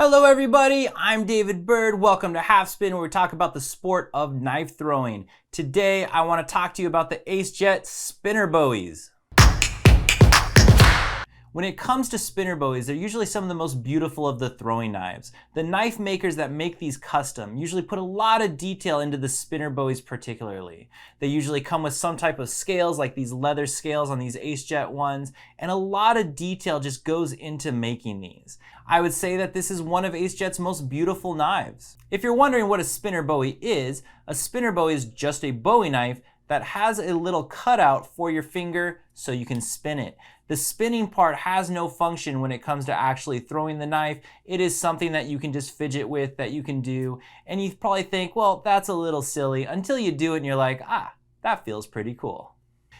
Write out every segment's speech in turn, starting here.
Hello everybody, I'm David Bird. Welcome to Halfspin, where we talk about the sport of knife throwing. Today I want to talk to you about the AceJet Spinner Bowies. When it comes to spinner bowies, they're usually some of the most beautiful of the throwing knives. The knife makers that make these custom usually put a lot of detail into the spinner bowies particularly. They usually come with some type of scales, like these leather scales on these AceJet ones, and a lot of detail just goes into making these. I would say that this is one of AceJet's most beautiful knives. If you're wondering what a spinner bowie is, a spinner bowie is just a bowie knife that has a little cutout for your finger so you can spin it. The spinning part has no function when it comes to actually throwing the knife. It is something that you can just fidget with, that you can do, and you probably think, well, that's a little silly, until you do it and you're like, that feels pretty cool.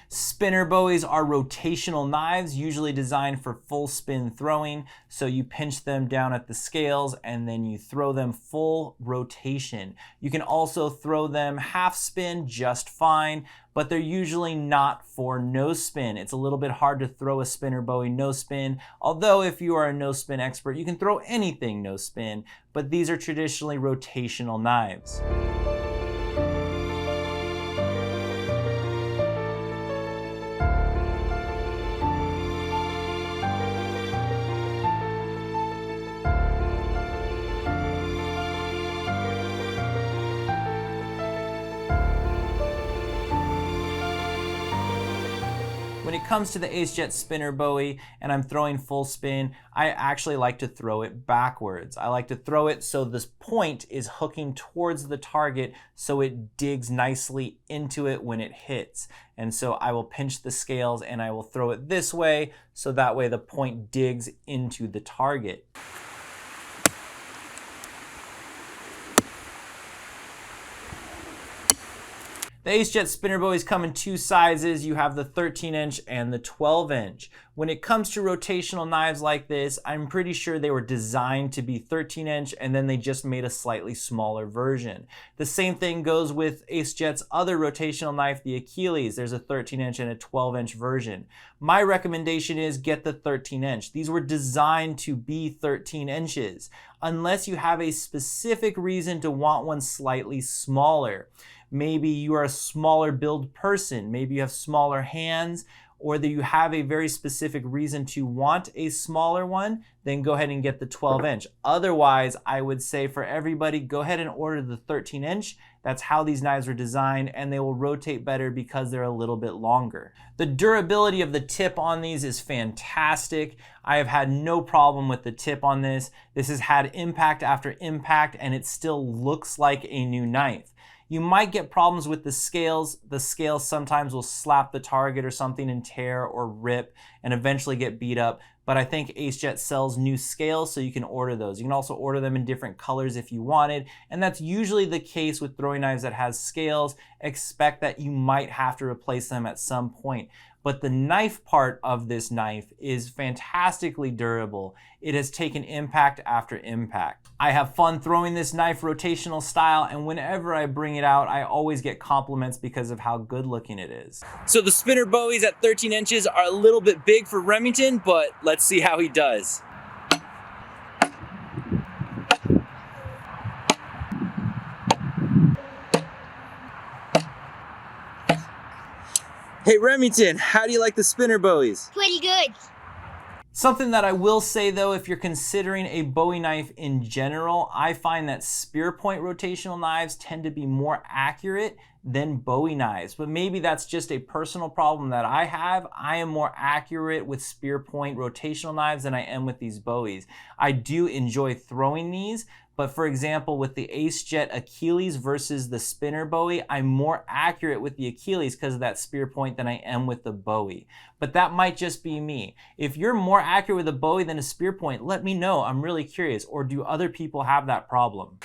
Spinner bowies are rotational knives, usually designed for full spin throwing. So you pinch them down at the scales and then you throw them full rotation. You can also throw them half spin just fine, but they're usually not for no spin. It's a little bit hard to throw a spinner bowie no spin, although if you are a no spin expert, you can throw anything no spin, but these are traditionally rotational knives. When it comes to the AceJet Spinner Bowie and I'm throwing full spin, I actually like to throw it backwards. I like to throw it so this point is hooking towards the target so it digs nicely into it when it hits. And so I will pinch the scales and I will throw it this way so that way the point digs into the target. The AceJet Spinner Bowies come in two sizes. You have the 13-inch and the 12-inch. When it comes to rotational knives like this, I'm pretty sure they were designed to be 13-inch and then they just made a slightly smaller version. The same thing goes with AceJet's other rotational knife, the Achilles. There's a 13-inch and a 12-inch version. My recommendation is get the 13-inch. These were designed to be 13 inches, unless you have a specific reason to want one slightly smaller. Maybe you are a smaller build person, maybe you have smaller hands, or that you have a very specific reason to want a smaller one, then go ahead and get the 12-inch. Otherwise, I would say for everybody, go ahead and order the 13-inch. That's how these knives are designed, and they will rotate better because they're a little bit longer. The durability of the tip on these is fantastic. I have had no problem with the tip on this. This has had impact after impact, and it still looks like a new knife. You might get problems with the scales. The scales sometimes will slap the target or something and tear or rip and eventually get beat up. But I think AceJet sells new scales, so you can order those. You can also order them in different colors if you wanted. And that's usually the case with throwing knives that has scales. Expect that you might have to replace them at some point. But the knife part of this knife is fantastically durable. It has taken impact after impact. I have fun throwing this knife rotational style, and whenever I bring it out, I always get compliments because of how good looking it is. So the spinner bowies at 13 inches are a little bit big for Remington, but let's see how he does. Hey Remington, how do you like the spinner bowies? Pretty good. Something that I will say though, if you're considering a Bowie knife in general, I find that spear point rotational knives tend to be more accurate than Bowie knives. But maybe that's just a personal problem that I have. I am more accurate with spear point rotational knives than I am with these Bowies. I do enjoy throwing these, but for example, with the AceJet Achilles versus the spinner Bowie, I'm more accurate with the Achilles because of that spear point than I am with the Bowie. But that might just be me. If you're more accurate with a Bowie than a spear point, let me know. I'm really curious. Or do other people have that problem?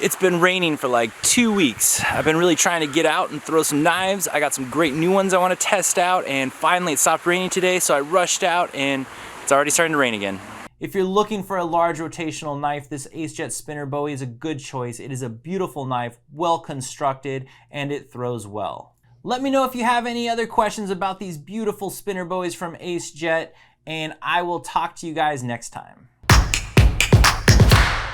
It's been raining for like 2 weeks. I've been really trying to get out and throw some knives. I got some great new ones I want to test out, and finally it stopped raining today, so I rushed out and it's already starting to rain again. If you're looking for a large rotational knife, this AceJet Spinner Bowie is a good choice. It is a beautiful knife, well constructed, and it throws well. Let me know if you have any other questions about these beautiful spinner bowies from AceJet, and I will talk to you guys next time.